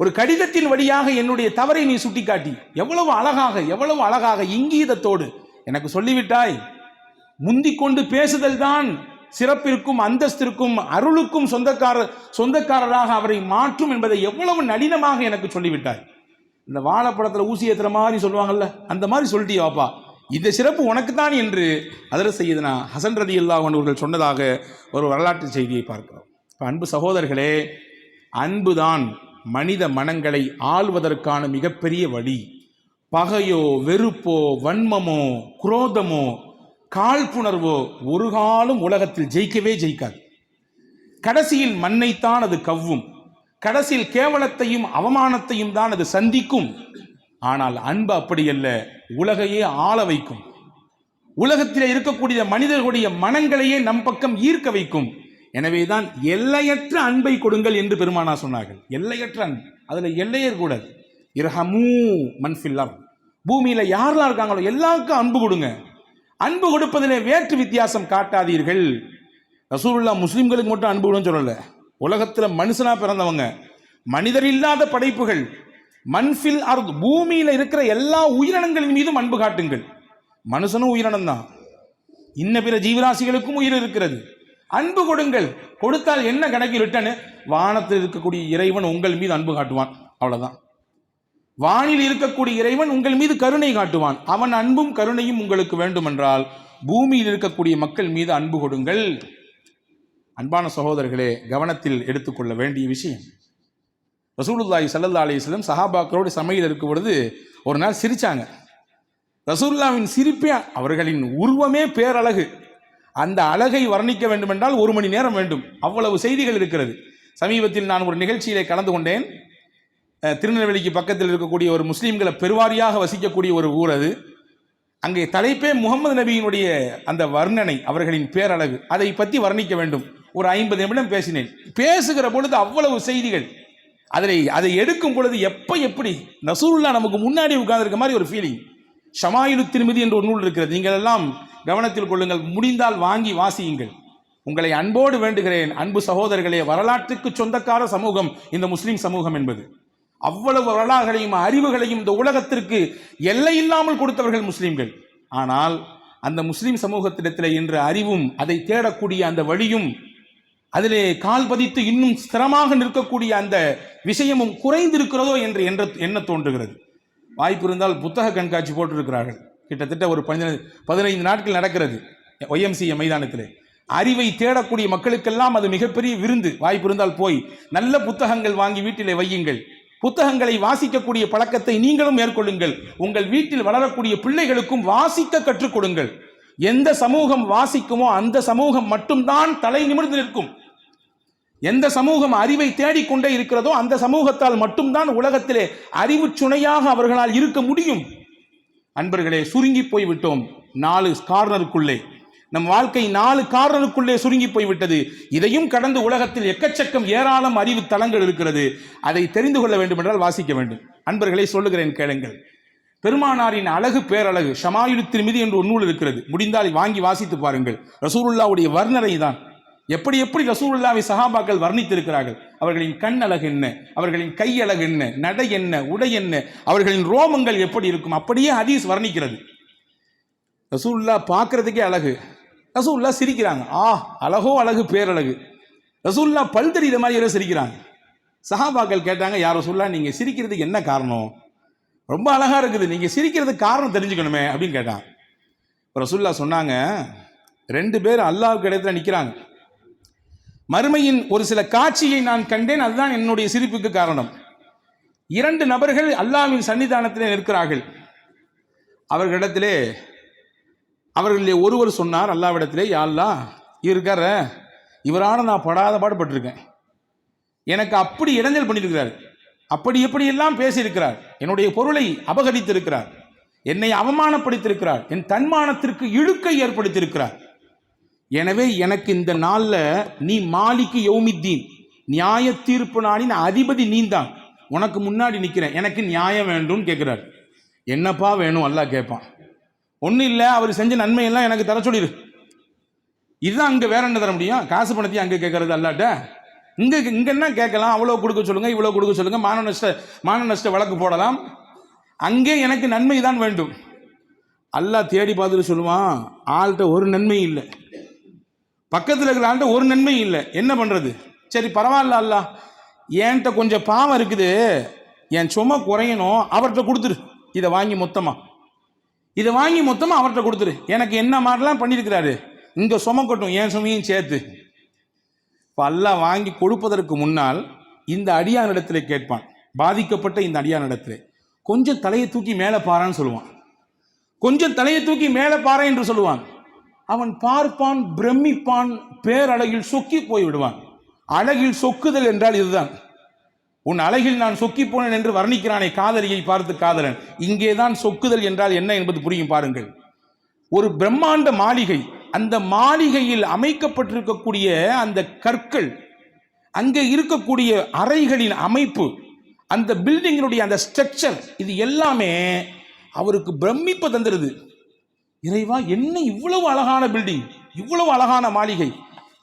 S1: ஒரு கடிதத்தின் வழியாக என்னுடைய தவறை நீ சுட்டிக்காட்டி எவ்வளவு அழகாக இங்கீதத்தோடு எனக்கு சொல்லிவிட்டாய். முந்திக் கொண்டு பேசுதல் தான் சிறப்பிற்கும் அந்தஸ்திற்கும் அருளுக்கும் சொந்தக்காரராக அவரை மாற்றும் என்பதை எவ்வளவு நளினமாக எனக்கு சொல்லிவிட்டாய். இந்த வாழைப்பழத்தில் ஊசி ஏற்றுற மாதிரி சொல்லுவாங்கல்ல, அந்த மாதிரி சொல்லிட்டியா வாப்பா, இந்த சிறப்பு உனக்கு தான் என்று ஹஜ்ரத் சய்யிதுனா ஹசன் ரலியல்லாஹு அன்ஹு அவர்கள் சொன்னதாக ஒரு வரலாற்று செய்தியை பார்க்கிறோம். இப்போ அன்பு சகோதரர்களே, அன்புதான் மனித மனங்களை ஆள்வதற்கான மிகப்பெரிய வழி. பகையோ வெறுப்போ வன்மமோ குரோதமோ காழ்ப்புணர்வோ ஒரு காலம் உலகத்தில் ஜெயிக்காது. கடைசியில் மண்ணைத்தான் அது கவ்வும், கடைசியில் கேவலத்தையும் அவமானத்தையும் தான் அது சந்திக்கும். ஆனால் அன்பு அப்படி அல்ல, உலகையே ஆள வைக்கும். உலகத்தில் இருக்கக்கூடிய மனிதர்களுடைய மனங்களையே நம் பக்கம் ஈர்க்க வைக்கும். எனவேதான் எல்லையற்ற அன்பை கொடுங்கள் என்று பெருமானா சொன்னார்கள். எல்லையற்ற அன்பு, அதுல எல்லையே கூடாது. இரஹமூ மன்ஃபில் அர்த், பூமியில யாரெல்லாம் இருக்காங்களோ எல்லாருக்கும் அன்பு கொடுங்க. அன்பு கொடுப்பதிலே வேற்று வித்தியாசம் காட்டாதீர்கள். ரசூலுல்லாஹ் முஸ்லிம்களுக்கு மட்டும் அன்பு கொடுன்னு சொல்லல, உலகத்துல மனுஷனா பிறந்தவங்க, மனிதர் இல்லாத படைப்புகள், மன்ஃபில் அர்த், பூமியில இருக்கிற எல்லா உயிரினங்களின் மீதும் அன்பு காட்டுங்கள். மனுஷனும் உயிரினம் தான், இன்ன பிற ஜீவராசிகளுக்கும் உயிர் இருக்கிறது. அன்பு கொடுங்கள், கொடுத்தால் என்ன கணக்கு ரிட்டர்னு? வானத்தில் இருக்கக்கூடிய இறைவன் உங்கள் மீது அன்பு காட்டுவான், அவ்வளவுதான். வானில் இருக்கக்கூடிய இறைவன் உங்கள் மீது கருணை காட்டுவான். அவன் அன்பும் கருணையும் உங்களுக்கு வேண்டுமென்றால் பூமியில் இருக்கக்கூடிய மக்கள் மீது அன்பு கொடுங்கள். அன்பான சகோதரர்களே, கவனத்தில் எடுத்துக்கொள்ள வேண்டிய விஷயம், ரசூலுல்லாஹி ஸல்லல்லாஹு அலைஹி வஸல்லம் சஹாபாக்களோடு சமையல் இருக்கும் பொழுது ஒரு நாள் சிரிச்சாங்க. ரசூலுல்லாஹ்வின் சிரிப்பே, அவர்களின் உருவமே பேரழகு. அந்த அழகை வர்ணிக்க வேண்டுமென்றால் 1 மணி நேரம் வேண்டும், அவ்வளவு செய்திகள் இருக்கிறது. சமீபத்தில் நான் ஒரு நிகழ்ச்சியிலே கலந்து கொண்டேன். திருநெல்வேலிக்கு பக்கத்தில் இருக்கக்கூடிய ஒரு முஸ்லீம்களை பெருவாரியாக வசிக்கக்கூடிய ஒரு ஊர் அது. அங்கே தலைப்பே முகமது நபியினுடைய அந்த வர்ணனை, அவர்களின் பேரழகு, அதை பற்றி வர்ணிக்க வேண்டும். ஒரு 50 நிமிடம் பேசினேன். பேசுகிற பொழுது அவ்வளவு செய்திகள். அதை எடுக்கும் பொழுது எப்படி ரசூலுல்லாஹ் நமக்கு முன்னாடி உட்கார்ந்திருக்க மாதிரி ஒரு ஃபீலிங். ஷமாயிலு திர்மிதி என்ற ஒரு நூல் இருக்கிறது, நீங்கள் எல்லாம் கவனத்தில் கொள்ளுங்கள், முடிந்தால் வாங்கி வாசியுங்கள். உங்களை அன்போடு வேண்டுகிறேன் அன்பு சகோதரர்களே, வரலாற்றுக்கு சொந்தக்கார சமூகம் இந்த முஸ்லிம் சமூகம் என்பது. அவ்வளவு வரலாறுகளையும் அறிவுகளையும் இந்த உலகத்திற்கு எல்லை இல்லாமல் கொடுத்தவர்கள் முஸ்லிம்கள். ஆனால் அந்த முஸ்லிம் சமூகத்திடத்தில் இன்று அறிவும் அதை தேடக்கூடிய அந்த வழியும் அதிலே கால் பதித்து இன்னும் ஸ்திரமாக நிற்கக்கூடிய அந்த விஷயமும் குறைந்திருக்கிறதோ என்று எண்ண தோன்றுகிறது. வாய்ப்பு இருந்தால் புத்தக கண்காட்சி போட்டிருக்கிறார்கள், கிட்டத்தட்ட ஒரு 15 நாட்கள் நடக்கிறது YMCA மைதானத்தில். அறிவை தேடக்கூடிய மக்களுக்கெல்லாம் அது மிகப்பெரிய விருந்து. வாய்ப்பு இருந்தால் போய் நல்ல புத்தகங்கள் வாங்கி வீட்டிலே வையுங்கள். புத்தகங்களை வாசிக்கக்கூடிய பழக்கத்தை நீங்களும் மேற்கொள்ளுங்கள். உங்கள் வீட்டில் வளரக்கூடிய பிள்ளைகளுக்கும் வாசிக்க கற்றுக் கொடுங்கள். எந்த சமூகம் வாசிக்குமோ அந்த சமூகம் மட்டும்தான் தலை நிமிர்ந்து நிற்கும். எந்த சமூகம் அறிவை தேடிக்கொண்டே இருக்கிறதோ அந்த சமூகத்தால் மட்டும்தான் உலகத்திலே அறிவு சுனையாக அவர்களால் இருக்க முடியும். அன்பர்களே, சுருங்கி போய்விட்டோம் 4 கார்னருக்குள்ளே. நம் வாழ்க்கை 4 கார்னருக்குள்ளே சுருங்கி போய்விட்டது. இதையும் கடந்து உலகத்தில் எக்கச்சக்கம் ஏராளம் அறிவு தளங்கள் இருக்கிறது. அதை தெரிந்து கொள்ள வேண்டும் என்றால் வாசிக்க வேண்டும். அன்பர்களை சொல்லுகிறேன், கேளுங்கள். பெருமானாரின் அழகு பேரழகு, ஷமாயிலு திர்மிதி என்று ஒரு நூல் இருக்கிறது, முடிந்தால் வாங்கி வாசித்து பாருங்கள். ரசூலுல்லாஹ்வுடைய வர்ணனை தான். எப்படி ரசூலுல்லாஹ்வை சஹாபாக்கள் வர்ணித்திருக்கிறார்கள். அவர்களின் கண் அழகு என்ன, அவர்களின் கை அழகு என்ன, நடை என்ன, உடை என்ன, அவர்களின் ரோமங்கள் எப்படி இருக்கும், அப்படியே ஹதீஸ் வர்ணிக்கிறது. ரசூலுல்லாஹ் பார்க்கறதுக்கே அழகு. ரசூலுல்லாஹ் சிரிக்கிறாங்க, அழகோ அழகு பேரழகு. ரசூலுல்லாஹ் பல் தெரியுற மாதிரி சிரிக்கிறாங்க. சஹாபாக்கள் கேட்டாங்க, யார் ரசூலுல்லாஹ் நீங்க சிரிக்கிறதுக்கு என்ன காரணம்? ரொம்ப அழகா இருக்குது, நீங்க சிரிக்கிறதுக்கு காரணம் தெரிஞ்சுக்கணுமே அப்படின்னு கேட்டாங்க. ரசூலுல்லாஹ் சொன்னாங்க, 2 பேர் அல்லாஹ்வுக்கு இடத்துல நிற்கிறாங்க. மறுமையின் ஒரு சில காட்சியை நான் கண்டேன், அதுதான் என்னுடைய சிரிப்புக்கு காரணம். 2 நபர்கள் அல்லாஹ்வின் சன்னிதானத்திலே நிற்கிறார்கள். அவர்களிடத்திலே அவர்களிலே ஒருவர் சொன்னார் அல்லாஹ்விடத்திலே, யா அல்லாஹ், இருக்கார இவரான நான் படாத பாடுபட்டிருக்கேன், எனக்கு அப்படி இடைஞ்சல் பண்ணியிருக்கிறார், அப்படி எப்படியெல்லாம் பேசியிருக்கிறார், என்னுடைய பொருளை அபகரித்திருக்கிறார், என்னை அவமானப்படுத்தியிருக்கிறார், என் தன்மானத்திற்கு இழுக்கை ஏற்படுத்தியிருக்கிறார். எனவே எனக்கு இந்த நாளில் நீ மாலிக்கு யௌமித்தீன், நியாய தீர்ப்பு நாளின் அதிபதி நீந்தான், உனக்கு முன்னாடி நிற்கிறேன், எனக்கு நியாயம் வேண்டும் கேட்கிறார். என்னப்பா வேணும் அல்லாஹ் கேட்பான். ஒன்றும் இல்லை, அவர் செஞ்ச நன்மையெல்லாம் எனக்கு தர சொல்லிடு. இதுதான் அங்கே வேற என்ன தர முடியும்? காசு பணத்தையும் அங்கே கேட்கறது அல்லாட்ட. இங்கே என்ன கேட்கலாம்? அவ்வளோ கொடுக்க சொல்லுங்க, இவ்வளோ கொடுக்க சொல்லுங்க, மான நஷ்ட வழக்கு போடலாம். அங்கே எனக்கு நன்மை தான் வேண்டும். அல்லாஹ் தேடி பார்த்துட்டு சொல்லுவான், ஆள்கிட்ட ஒரு நன்மை இல்லை, பக்கத்தில் இருக்கிற ஆள்கிட்ட ஒரு நன்மை இல்லை, என்ன பண்ணுறது? சரி பரவாயில்ல அல்லாஹ், என்கிட்ட கொஞ்சம் பாவம் இருக்குது, என் சும்மா குறையணும், அவர்கிட்ட கொடுத்துரு, இதை வாங்கி மொத்தமாக அவர்கிட்ட கொடுத்துரு, எனக்கு என்ன மாதிரிலாம் பண்ணியிருக்கிறாரு, இங்கே சுமக்கட்டும், என் சுமையும் சேர்த்து. இப்போ அல்லாஹ் வாங்கி கொடுப்பதற்கு முன்னால் இந்த அடியானிடத்தில் கேட்பான், பாதிக்கப்பட்ட இந்த அடியானிடத்தில், கொஞ்சம் தலையை தூக்கி மேலே பாரான்னு சொல்லுவான். கொஞ்சம் தலையை தூக்கி மேலே பாறை என்று சொல்லுவான். அவன் பார்ப்பான், பிரமிப்பான், பேரழகில் சொக்கி போய் விடுவான். அழகில் சொக்குதல் என்றால் இதுதான். உன் அழகில் நான் சொக்கி போனேன் என்று வர்ணிக்கிறானே காதலியை பார்த்து காதலன், இங்கேதான் சொக்குதல் என்றால் என்ன என்பது புரியும். பாருங்கள், ஒரு பிரம்மாண்ட மாளிகை, அந்த மாளிகையில் அமைக்கப்பட்டிருக்கக்கூடிய அந்த கற்கள், அங்கே இருக்கக்கூடிய அறைகளின் அமைப்பு, அந்த பில்டிங்கினுடைய அந்த ஸ்ட்ரக்சர், இது எல்லாமே அவருக்கு பிரமிப்பை தந்துடுது. இறைவா, என்ன இவ்வளவு அழகான பில்டிங், இவ்வளவு அழகான மாளிகை,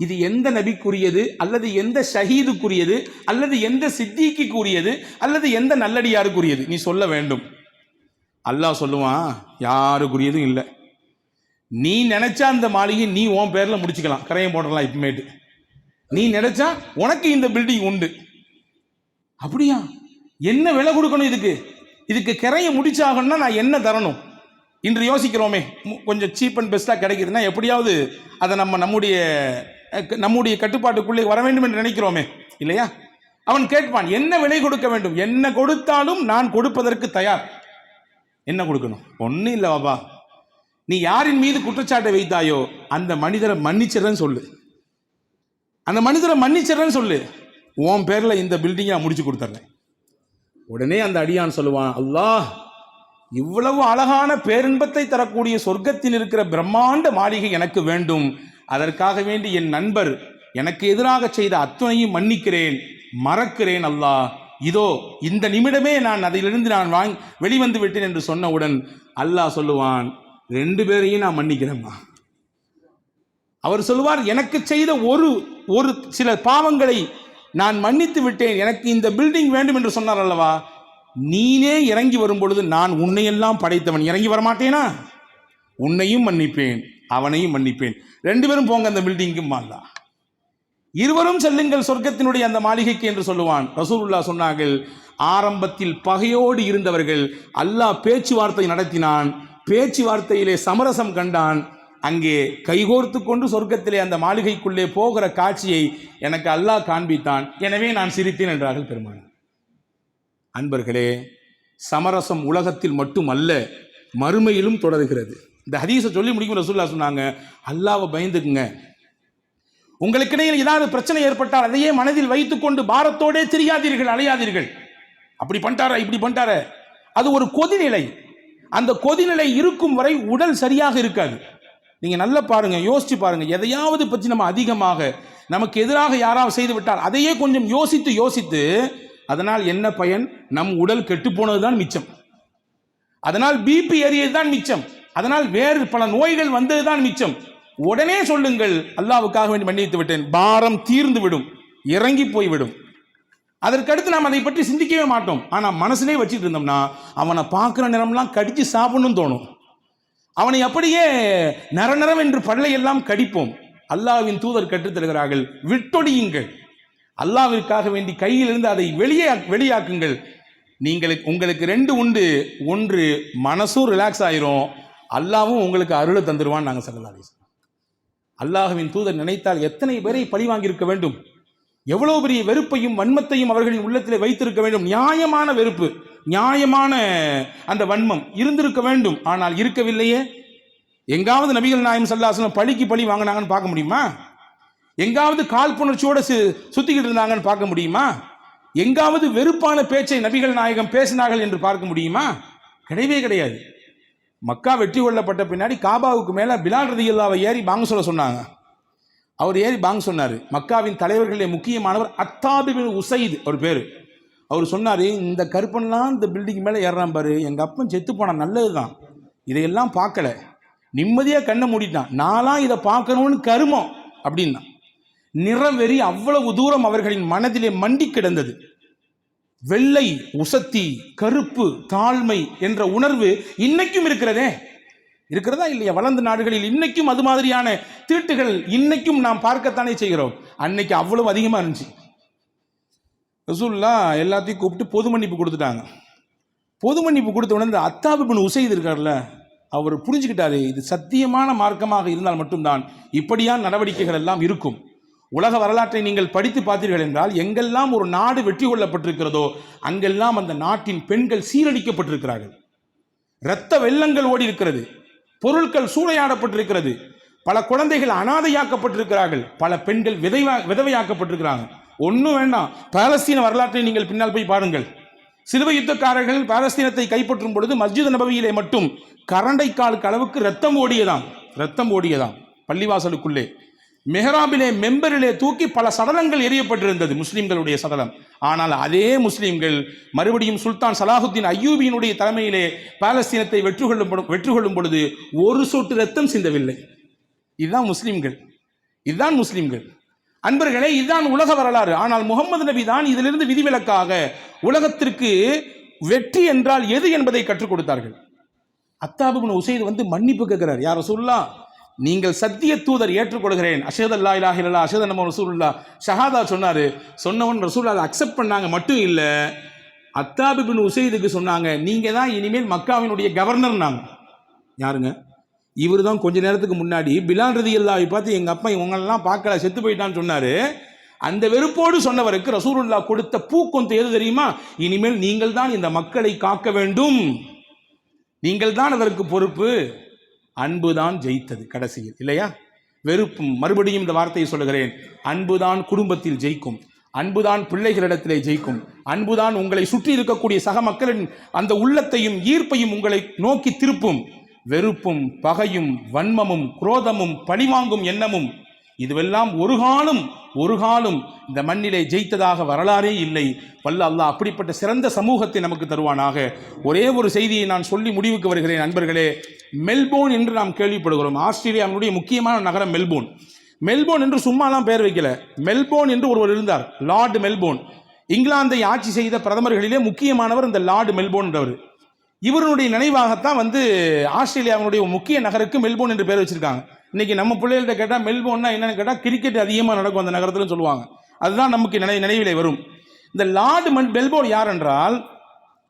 S1: இது எந்த நபிக்குரியது, அல்லது எந்த ஷஹீதுக்குரியது, அல்லது எந்த சித்திக்குரியது, அல்லது எந்த நல்லடியாருக்குரியது, நீ சொல்ல வேண்டும். அல்லாஹ் சொல்லுவான், யாருக்குரியதும் இல்லை, நீ நினைச்சா அந்த மாளிகை நீ உன் பேர்ல முடிச்சுக்கலாம், கரையம் போடலாம். இப்பமேட்டு நீ நினைச்சா உனக்கு இந்த பில்டிங் உண்டு. அப்படியா? என்ன விலை கொடுக்கணும் இதுக்கு? இதுக்கு கிரையை முடிச்சாகணும்னா நான் என்ன தரணும்? இன்று யோசிக்கிறோமே, கொஞ்சம் சீப் அண்ட் பெஸ்ட்டாக கிடைக்குதுன்னா எப்படியாவது அதை நம்முடைய கட்டுப்பாட்டுக்குள்ளே வர வேண்டும் என்று நினைக்கிறோமே இல்லையா? அவன் கேட்பான், என்ன விலை கொடுக்க வேண்டும்? என்ன கொடுத்தாலும் நான் கொடுப்பதற்கு தயார். என்ன கொடுக்கணும்? ஒன்றும் இல்லை பாபா, நீ யாரின் மீது குற்றச்சாட்டை வைத்தாயோ அந்த மனிதரை மன்னிச்சிடறேன்னு சொல்லு. அந்த மனிதரை மன்னிச்சிடறேன்னு சொல்லு, உன் பேரில் இந்த பில்டிங்கை முடிச்சு கொடுத்துட்றேன். உடனே அந்த அடியான் சொல்லுவான், அல்லாஹ், இவ்வளவு அழகான பேரின்பத்தை தரக்கூடிய சொர்க்கத்தில் இருக்கிற பிரம்மாண்ட மாளிகை எனக்கு வேண்டும். அதற்காக வேண்டி என் நண்பர் எனக்கு எதிராக செய்த அத்தனையும் மன்னிக்கிறேன், மறக்கிறேன் அல்லாஹ். இதோ இந்த நிமிடமே நான் அதிலிருந்து வெளிவந்து விட்டேன் என்று சொன்னவுடன் அல்லாஹ் சொல்லுவான், 2 பேரையும் நான் மன்னிக்கிறேன்மா. அவர் சொல்லுவார், எனக்கு செய்த ஒரு சில பாவங்களை நான் மன்னித்து விட்டேன், எனக்கு இந்த பில்டிங் வேண்டும் என்று சொன்னார் அல்லவா, நீனே இறங்கி வரும் பொழுது நான் உன்னையெல்லாம் படைத்தவன் இறங்கி வரமாட்டேனா? உன்னையும் மன்னிப்பேன், அவனையும் மன்னிப்பேன். 2 பேரும் போங்க அந்த பில்டிங்கும் அல்லா, இருவரும் செல்லுங்கள் சொர்க்கத்தினுடைய அந்த மாளிகைக்கு என்று சொல்லுவான். ரசூலுல்லாஹ் சொன்னார்கள், ஆரம்பத்தில் பகையோடு இருந்தவர்கள் அல்லாஹ் பேச்சுவார்த்தை நடத்தினான், பேச்சுவார்த்தையிலே சமரசம் கண்டான், அங்கே கைகோர்த்து கொண்டு சொர்க்கத்திலே அந்த மாளிகைக்குள்ளே போகிற காட்சியை எனக்கு அல்லாஹ் காண்பித்தான், எனவே நான் சிரித்தேன் என்றார்கள் பெருமானார். அன்பர்களே, சமரசம் உலகத்தில் மட்டுமல்ல மறுமையிலும் தொடர்கிறது. இந்த ஹதீஸை சொல்லி முடிக்கும் ரசூலுல்லாஹ் சொன்னாங்க, அல்லாஹ்வை பயந்துக்குங்க. உங்களுக்கு இடையில் ஏதாவது பிரச்சனை ஏற்பட்டால் அதையே மனதில் வைத்துக்கொண்டு பாரத்தோடே திரியாதீர்கள், அலையாதீர்கள். அப்படி பண்ணிட்டார இப்படி பண்ணிட்டார, அது ஒரு கொதிநிலை. அந்த கொதிநிலை இருக்கும் வரை உடல் சரியாக இருக்காது. நீங்க நல்லா பாருங்க, யோசிச்சு பாருங்க. எதையாவது பற்றி நம்ம அதிகமாக நமக்கு எதிராக யாராவது செய்து விட்டால் அதையே கொஞ்சம் யோசித்து அதனால் என்ன பயன்? நம் உடல் கெட்டு போனதுதான் மிச்சம். அதனால் பிபி ஏறியது தான் மிச்சம். அதனால் வேறு பல நோய்கள் வந்ததுதான் மிச்சம். உடனே சொல்லுங்கள், அல்லாஹ்வுக்காக வேண்டி மன்னித்து விட்டேன், பாரம் தீர்ந்து விடும், இறங்கி போய்விடும். அதற்கடுத்து நாம் அதை பற்றி சிந்திக்கவே மாட்டோம். ஆனால் மனசுலே வச்சுட்டு இருந்தோம்னா அவனை பார்க்குற நேரம்லாம் கடிச்சு சாப்பிடணும்னு தோணும். அவனை அப்படியே நரநரம் என்று பல்லையெல்லாம் கடிப்போம். அல்லாஹ்வின் தூதர் கற்றுத்தருகிறார்கள், விட்டொடியுங்கள், அல்லாஹ்விற்காக வேண்டி கையிலிருந்து அதை வெளியாக்குங்கள். உங்களுக்கு 2 உண்டு. ஒன்று, மனசும் ரிலாக்ஸ் ஆயிரும், அல்லாஹ்வும் உங்களுக்கு அருளை தந்துடுவான். நாங்கள் ஸல்லல்லாஹு அலைஹி வஸல்லம் அல்லாஹ்வின் தூதர் நினைத்தால் எத்தனை பேரை பழி வாங்கியிருக்க வேண்டும், எவ்வளவு பெரிய வெறுப்பையும் வன்மத்தையும் அவர்களின் உள்ளத்திலே வைத்திருக்க வேண்டும். நியாயமான வெறுப்பு, நியாயமான அந்த வன்மம் இருந்திருக்க வேண்டும். ஆனால் இருக்கவில்லையே. எங்காவது நபிகள் நாயகம் ஸல்லல்லாஹு அலைஹி வஸல்லம் பழிக்கு பழி வாங்கினாங்கன்னு பார்க்க முடியுமா? எங்காவது காழ்ப்புணர்ச்சியோடு சுத்திக்கிட்டு இருந்தாங்கன்னு பார்க்க முடியுமா? எங்காவது வெறுப்பான பேச்சை நபிகள் நாயகம் பேசினார்கள் என்று பார்க்க முடியுமா? கிடையவே கிடையாது. மக்கா வெற்றி கொள்ளப்பட்ட பின்னாடி காபாவுக்கு மேலே பிலால் ரலியல்லாஹு ஏறி பாங்க சொல்ல சொன்னாங்க. அவர் ஏறி பாங்க சொன்னார். மக்காவின் தலைவர்களிலே முக்கியமானவர் அத்தாபி பின் உசைத் ஒரு பேர். அவர் சொன்னார், இந்த கருப்பன்லாம் இந்த பில்டிங் மேலே ஏறான் பாரு, எங்கள் அப்பன் செத்து போனான், நல்லது தான், இதையெல்லாம் பார்க்கல, நிம்மதியாக கண்ணை மூடிட்டான், நான்லாம் இதை பார்க்கணும்னு கருமம் அப்படின்னா. நிறவெறி அவ்வளவு தூரம் அவர்களின் மனதிலே மண்டி கிடந்தது. வெள்ளை, உசத்தி, கருப்பு, தாழ்மை என்ற உணர்வு இன்னைக்கும் இருக்கிறதா இல்லையா? வளர்ந்த நாடுகளில் இன்னைக்கும் அது மாதிரியான தீட்டுகள் இன்னைக்கும் நாம் பார்க்கத்தானே செய்கிறோம். அன்னைக்கு அவ்வளவு அதிகமாக இருந்துச்சு. ரசூலுல்லாஹ் எல்லாத்தையும் கூப்பிட்டு பொது மன்னிப்பு கொடுத்துட்டாங்க. பொது மன்னிப்பு கொடுத்த உடனே அத்தாபி பின் உசைத் இருக்கார்ல, அவர் புரிஞ்சுக்கிட்டாரு, இது சத்தியமான மார்க்கமாக இருந்தால் மட்டும்தான் இப்படியான நடவடிக்கைகள் எல்லாம் இருக்கும். உலக வரலாற்றை நீங்கள் படித்து பார்த்தீர்கள் என்றால், எங்கெல்லாம் ஒரு நாடு வெற்றி கொள்ளப்பட்டிருக்கிறதோ அங்கெல்லாம் அந்த நாட்டின் பெண்கள் சீரழிக்கப்பட்டிருக்கிறார்கள், இரத்த வெள்ளங்கள் ஓடி இருக்கிறது, பொருட்கள் சூறையாடப்பட்டிருக்கிறது, பல குழந்தைகள் அனாதையாக்கப்பட்டிருக்கிறார்கள், பல பெண்கள் விதவையாக்கப்பட்டிருக்கிறாங்க. ஒன்றும் வேண்டாம், பாலஸ்தீன வரலாற்றை நீங்கள் பின்னால் போய் பாருங்கள். சிலுவை யுத்தக்காரர்கள் பாலஸ்தீனத்தை கைப்பற்றும் பொழுது மஸ்ஜித் நபவியிலே மட்டும் கரண்டைக்காலுக்கு அளவுக்கு ரத்தம் ஓடியதாம் பள்ளிவாசலுக்குள்ளே. மெஹராபிலே மெம்பரிலே தூக்கி பல சடலங்கள் எரியப்பட்டிருந்தது, முஸ்லிம்களுடைய சடலம். ஆனால் அதே முஸ்லிம்கள் மறுபடியும் சுல்தான் சலாஹுத்தீன் அய்யூபியினுடைய தலைமையிலே பாலஸ்தீனத்தை வெற்றி கொள்ளும் பொழுது ஒரு சொட்டு ரத்தம் சிந்தவில்லை. இதுதான் முஸ்லிம்கள். அன்பர்களே, இதுதான் உலக வரலாறு. ஆனால் முகமது நபி தான் இதிலிருந்து விதிவிலக்காக உலகத்திற்கு வெற்றி என்றால் எது என்பதை கற்றுக் கொடுத்தார்கள். அத்தாப் இப்னு உசைத் வந்து மன்னிப்பு கேட்கிறார், யா ரசூலுல்லாஹ் நீங்கள் சத்திய தூதர் ஏற்றுக்கொள்கிறேன், அஷ்ஹது அல்லா இலாஹ இல்லல்லாஹ் அஷ்ஹது அன்ன முஹம்மது ரசூலுல்லாஹ் ஷஹாதா சொன்னாரு. சொன்னவன் ரசூலுல்லாஹ் அதை அக்செப்ட் பண்ணாங்க. மட்டும் இல்லை, அத்தாப் இப்னு உசைதுக்கு சொன்னாங்க, நீங்க தான் இனிமேல் மக்காவினுடைய கவர்னர்னாங்க. யாருங்க? இவர் தான் கொஞ்ச நேரத்துக்கு முன்னாடி பிலால் ரலியல்லாஹு பார்த்து எங்க அப்பா இவங்களெல்லாம் பார்க்கல செத்து போயிட்டான்னு சொன்னாரு. அந்த வெறுப்போடு சொன்னவருக்கு ரசூலுல்லாஹ் கொடுத்த பூக்கொந்து எது தெரியுமா? இனிமேல் நீங்கள் தான் இந்த மக்களை காக்க வேண்டும், நீங்கள் தான் அதற்கு பொறுப்பு. அன்புதான் ஜெயித்தது கடைசியில், இல்லையா? வெறுப்பும். மறுபடியும் இந்த வார்த்தையை சொல்லுகிறேன், அன்புதான் குடும்பத்தில் ஜெயிக்கும், அன்புதான் பிள்ளைகளிடத்திலே ஜெயிக்கும், அன்புதான் உங்களை சுற்றி இருக்கக்கூடிய சக மக்களின் அந்த உள்ளத்தையும் ஈர்ப்பையும் உங்களை நோக்கி திருப்பும். வெறுப்பும் பகையும் வன்மமும் குரோதமும் பழிவாங்கும் எண்ணமும் இதுவெல்லாம் ஒரு காலம் இந்த மண்ணிலே ஜெயித்ததாக வரலாறே இல்லை. வல்ல அல்லாஹ் அப்படிப்பட்ட சிறந்த சமூகத்தை நமக்கு தருவானாக. ஒரே ஒரு செய்தியை நான் சொல்லி முடிவுக்கு வருகிறேன் அன்பர்களே. மெல்போர்ன் என்று நாம் கேள்விப்படுகிறோம். ஆஸ்திரேலியாவினுடைய முக்கியமான நகரம் மெல்போர்ன். மெல்போர்ன் என்று சும்மாலாம் பெயர் வைக்கல. மெல்போர்ன் என்று ஒருவர் இருந்தார், லார்டு மெல்போர்ன். இங்கிலாந்தை ஆட்சி செய்த பிரதமர்களிலே முக்கியமானவர் இந்த லார்டு மெல்போர்ன் என்றவர். இவருடைய நினைவாகத்தான் வந்து ஆஸ்திரேலியாவினுடைய முக்கிய நகருக்கு மெல்போர்ன் என்று பேர் வச்சிருக்காங்க. இன்னைக்கு நம்ம பிள்ளைகள்கிட்ட கேட்டால் மெல்போர்ன்னா என்னன்னு கேட்டால் கிரிக்கெட் அதிகமாக நடக்கும் அந்த நகரத்தில் சொல்லுவாங்க. அதுதான் நமக்கு நினைவிலே வரும். இந்த லார்டு மெல்போர்ன் யார் என்றால்,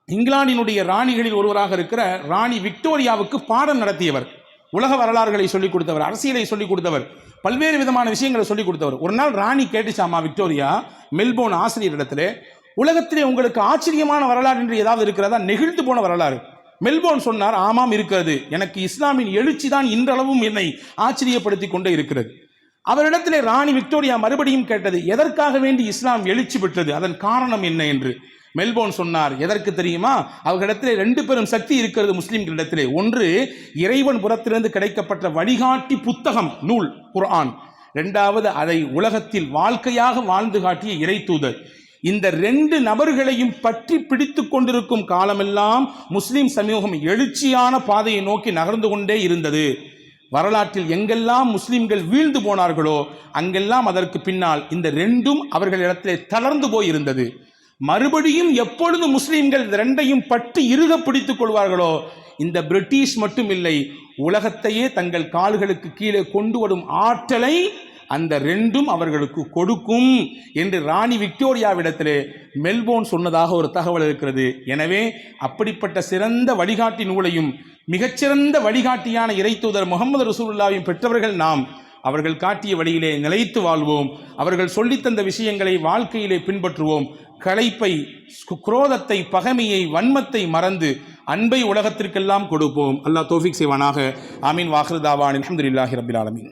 S1: இங்கிலாந்தினுடைய ராணிகளில் ஒருவராக இருக்கிற ராணி விக்டோரியாவுக்கு பாடம் நடத்தியவர், உலக வரலாறுகளை சொல்லிக் கொடுத்தவர், அரசியலை சொல்லிக் கொடுத்தவர், பல்வேறு விதமான விஷயங்களை சொல்லிக் கொடுத்தவர். ஒரு நாள் ராணி கேட்டுச்சாமா விக்டோரியா மெல்போர்ன் ஆசிரியரிடத்திலே, உலகத்திலே உங்களுக்கு ஆச்சரியமான வரலாறு என்று ஏதாவது இருக்கிறதா? நெகிழ்ந்து போன வரலாறு. மெல்போர்ன் சொன்னார், ஆமாம் இருக்கிறது, எனக்கு இஸ்லாமின் எழுச்சி தான் இன்றளவும் என்னை ஆச்சரியப்படுத்தி கொண்டே இருக்கிறது. அவரிடத்திலே ராணி விக்டோரியா மறுபடியும் கேட்டது, எதற்காக வேண்டி இஸ்லாம் எழுச்சி பெற்றது, அதன் காரணம் என்ன என்று. மெல்போர்ன் சொன்னார், எதற்கு தெரியுமா? அவர்களிடத்திலே 2 பெரும் சக்தி இருக்கிறது முஸ்லிம்களிடத்திலே. ஒன்று, இறைவன் புறத்திலிருந்து கிடைக்கப்பட்ட வழிகாட்டி புத்தகம் நூல் குர்ஆன். 2வது, அதை உலகத்தில் வாழ்க்கையாக வாழ்ந்து காட்டிய இறை தூதர். இந்த 2 நபர்களையும் பற்றி பிடித்து கொண்டிருக்கும் காலமெல்லாம் முஸ்லிம் சமூகம் எழுச்சியான பாதையை நோக்கி நகர்ந்து கொண்டே இருந்தது. வரலாற்றில் எங்கெல்லாம் முஸ்லிம்கள் வீழ்ந்து போனார்களோ அங்கெல்லாம் அதற்கு பின்னால் இந்த 2ம் அவர்களிடத்திலே தளர்ந்து போய் இருந்தது. மறுபடியும் எப்பொழுது முஸ்லிம்கள் இந்த 2ஐயும் பற்றி இறுக பிடித்துக் கொள்வார்களோ, இந்த பிரிட்டிஷ் மட்டும் இல்லை, உலகத்தையே தங்கள் கால்களுக்கு கீழே கொண்டு வரும் ஆற்றலை அந்த 2ம் அவர்களுக்கு கொடுக்கும் என்று ராணி விக்டோரியாவிடத்திலே மெல்போர்ன் சொன்னதாக ஒரு தகவல் இருக்கிறது. எனவே அப்படிப்பட்ட சிறந்த வழிகாட்டி நூலையும் மிகச்சிறந்த வழிகாட்டியான இறை தூதர் முகமது ரசூலுல்லாஹையும் பெற்றவர்கள் நாம். அவர்கள் காட்டிய வழியிலே நிலைத்து வாழ்வோம், அவர்கள் சொல்லித்தந்த விஷயங்களை வாழ்க்கையிலே பின்பற்றுவோம். களைப்பை, குரோதத்தை, பகைமையை, வன்மத்தை மறந்து அன்பை உலகத்திற்கெல்லாம் கொடுப்போம். அல்லாஹ் தௌஃபீக் செய்வானாக. ஆமீன். வாஹிரு தாவான் அல்ஹம்துலில்லாஹி ரப்பில் ஆலமீன்.